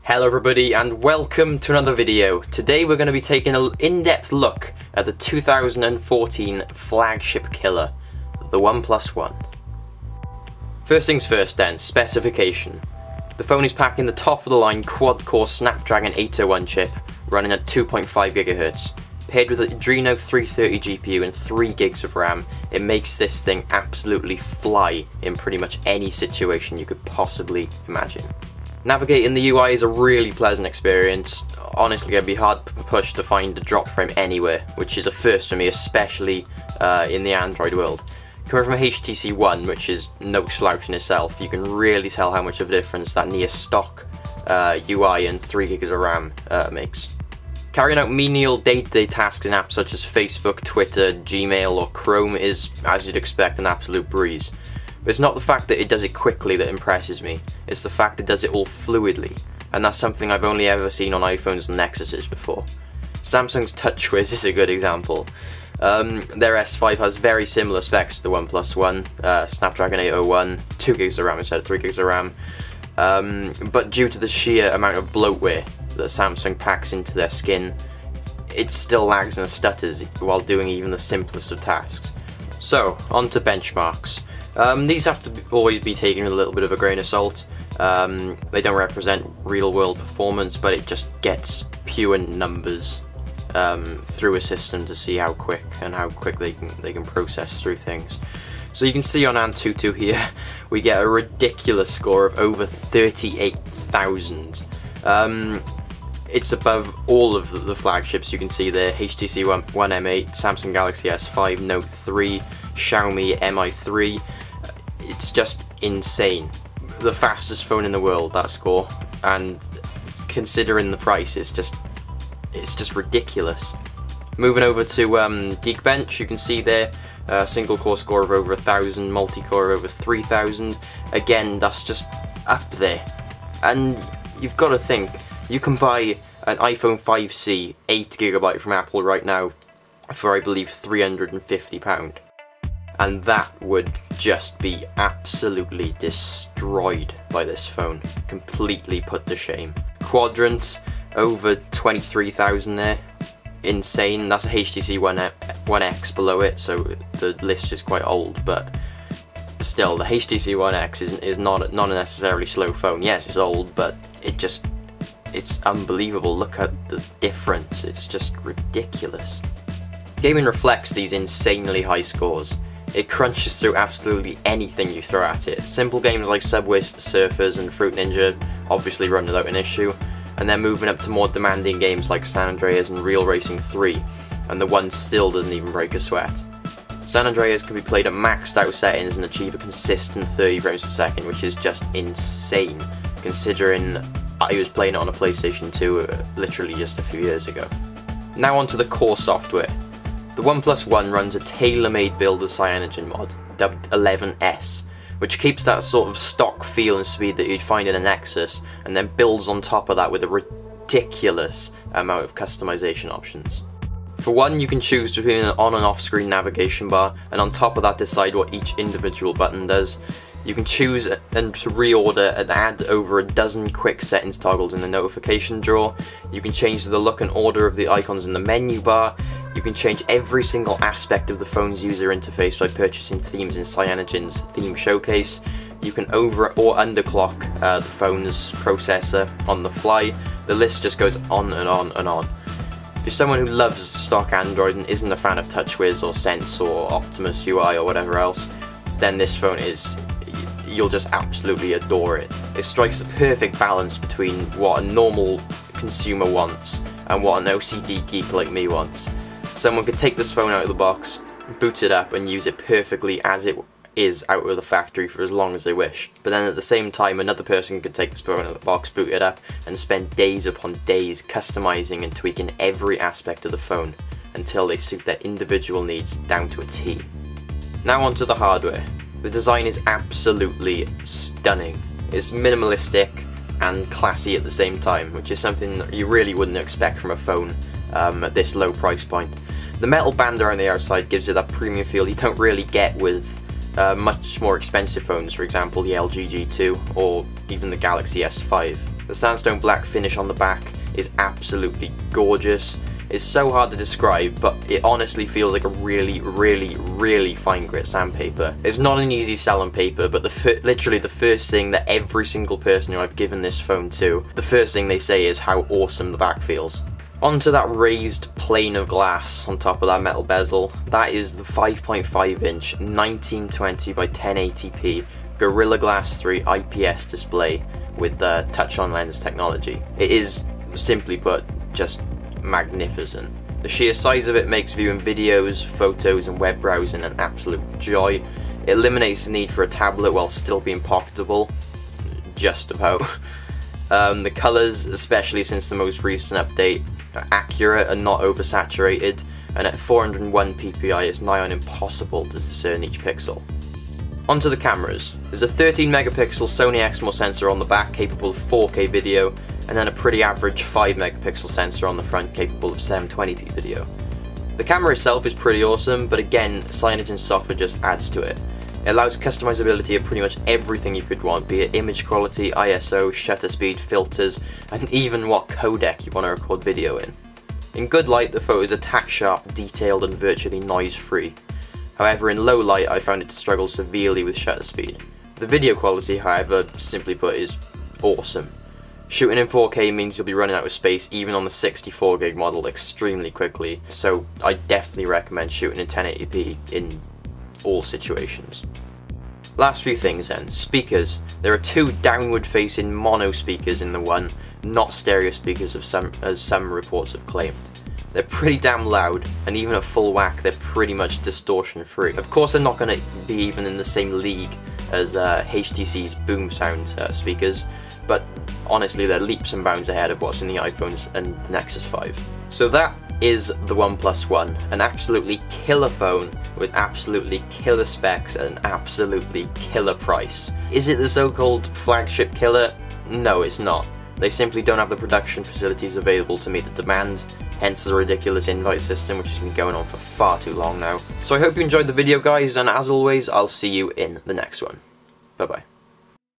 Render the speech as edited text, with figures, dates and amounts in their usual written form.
Hello everybody and welcome to another video. Today we're going to be taking an in-depth look at the 2014 Flagship Killer, the OnePlus One. First things first then, specification. The phone is packing the top of the line quad-core Snapdragon 801 chip running at 2.5 GHz. Paired with an Adreno 330 GPU and 3 gigs of RAM, it makes this thing absolutely fly in pretty much any situation you could possibly imagine. Navigating the UI is a really pleasant experience. Honestly, I'd be hard pushed to find a drop frame anywhere, which is a first for me, especially in the Android world. Coming from a HTC One, which is no slouch in itself, you can really tell how much of a difference that near stock UI and 3 gigs of RAM makes. Carrying out menial day-to-day tasks in apps such as Facebook, Twitter, Gmail or Chrome is, as you'd expect, an absolute breeze. But it's not the fact that it does it quickly that impresses me, it's the fact it does it all fluidly, and that's something I've only ever seen on iPhones and Nexuses before. Samsung's TouchWiz is a good example. Their S5 has very similar specs to the OnePlus One, Snapdragon 801, 2 gigs of RAM instead of 3 gigs of RAM, but due to the sheer amount of bloatware that Samsung packs into their skin, it still lags and stutters while doing even the simplest of tasks. So, on to benchmarks. These have to always be taken with a little bit of a grain of salt. They don't represent real world performance, but it just gets pure numbers through a system to see how quick they can process through things. So you can see on Antutu here, we get a ridiculous score of over 38,000. It's above all of the flagships you can see there: HTC One M8, Samsung Galaxy S5, Note 3, Xiaomi Mi 3. It's just insane. The fastest phone in the world, that score, and considering the price, it's just ridiculous. Moving over to Geekbench, you can see there single core score of over 1,000, multi-core over 3,000. Again, that's just up there. And you've got to think, you can buy an iPhone 5C 8GB from Apple right now for, I believe, £350. And that would just be absolutely destroyed by this phone. Completely put to shame. Quadrant, over 23,000 there. Insane. That's a HTC One X below it, so the list is quite old, but still, the HTC One X is not a necessarily slow phone. Yes, it's old, but it's unbelievable. Look at the difference. It's just ridiculous. Gaming reflects these insanely high scores. It crunches through absolutely anything you throw at it. Simple games like Subway Surfers and Fruit Ninja obviously run without an issue, and then moving up to more demanding games like San Andreas and Real Racing 3, and the One still doesn't even break a sweat. San Andreas can be played at maxed out settings and achieve a consistent 30 frames per second, which is just insane, considering I was playing it on a PlayStation 2 literally just a few years ago. Now onto the core software. The OnePlus One runs a tailor-made build of Cyanogen mod, dubbed 11S, which keeps that sort of stock feel and speed that you'd find in a Nexus, and then builds on top of that with a ridiculous amount of customization options. For one, you can choose between an on and off screen navigation bar, and on top of that decide what each individual button does. You can choose and to reorder and add over a dozen quick settings toggles in the notification drawer. You can change the look and order of the icons in the menu bar. You can change every single aspect of the phone's user interface by purchasing themes in Cyanogen's theme showcase. You can over or underclock the phone's processor on the fly. The list just goes on and on and on. If you're someone who loves stock Android and isn't a fan of TouchWiz or Sense or Optimus UI or whatever else, then this phone you'll just absolutely adore it. It strikes the perfect balance between what a normal consumer wants and what an OCD geek like me wants. Someone could take this phone out of the box, boot it up and use it perfectly as it is out of the factory for as long as they wish. But then at the same time, another person could take this phone out of the box, boot it up and spend days upon days customizing and tweaking every aspect of the phone until they suit their individual needs down to a T. Now onto the hardware. The design is absolutely stunning. It's minimalistic and classy at the same time, which is something that you really wouldn't expect from a phone at this low price point. The metal band around the outside gives it that premium feel you don't really get with much more expensive phones, for example the LG G2 or even the Galaxy S5. The sandstone black finish on the back is absolutely gorgeous. It's so hard to describe, but it honestly feels like a really fine grit sandpaper. It's not an easy sell on paper, but literally the first thing that every single person who I've given this phone to, the first thing they say is how awesome the back feels. Onto that raised plane of glass on top of that metal bezel, that is the 5.5 inch 1920 by 1080p Gorilla Glass 3 IPS display with touch-on lens technology. It is, simply put, just magnificent. The sheer size of it makes viewing videos, photos and web browsing an absolute joy. It eliminates the need for a tablet while still being pocketable, just about. The colours, especially since the most recent update, are accurate and not oversaturated, and at 401 ppi it's nigh on impossible to discern each pixel. Onto the cameras. There's a 13 megapixel Sony Exmor sensor on the back capable of 4K video, and then a pretty average 5 megapixel sensor on the front capable of 720p video. The camera itself is pretty awesome, but again, Cyanogen software just adds to it. It allows customizability of pretty much everything you could want, be it image quality, ISO, shutter speed, filters, and even what codec you want to record video in. In good light, the photos are tack sharp, detailed, and virtually noise-free. However, in low light, I found it to struggle severely with shutter speed. The video quality, however, simply put, is awesome. Shooting in 4K means you'll be running out of space even on the 64 gig model extremely quickly, so I definitely recommend shooting in 1080p in all situations. Last few things then. Speakers. There are two downward facing mono speakers in the One, not stereo speakers as some reports have claimed. They're pretty damn loud, and even at full whack they're pretty much distortion free. Of course they're not going to be even in the same league as HTC's boom sound speakers, but honestly they're leaps and bounds ahead of what's in the iPhones and the Nexus 5. So that is the OnePlus One, an absolutely killer phone with absolutely killer specs at an absolutely killer price. Is it the so-called flagship killer? No, it's not. They simply don't have the production facilities available to meet the demand, hence the ridiculous invite system which has been going on for far too long now. So I hope you enjoyed the video guys, and as always I'll see you in the next one. Bye bye.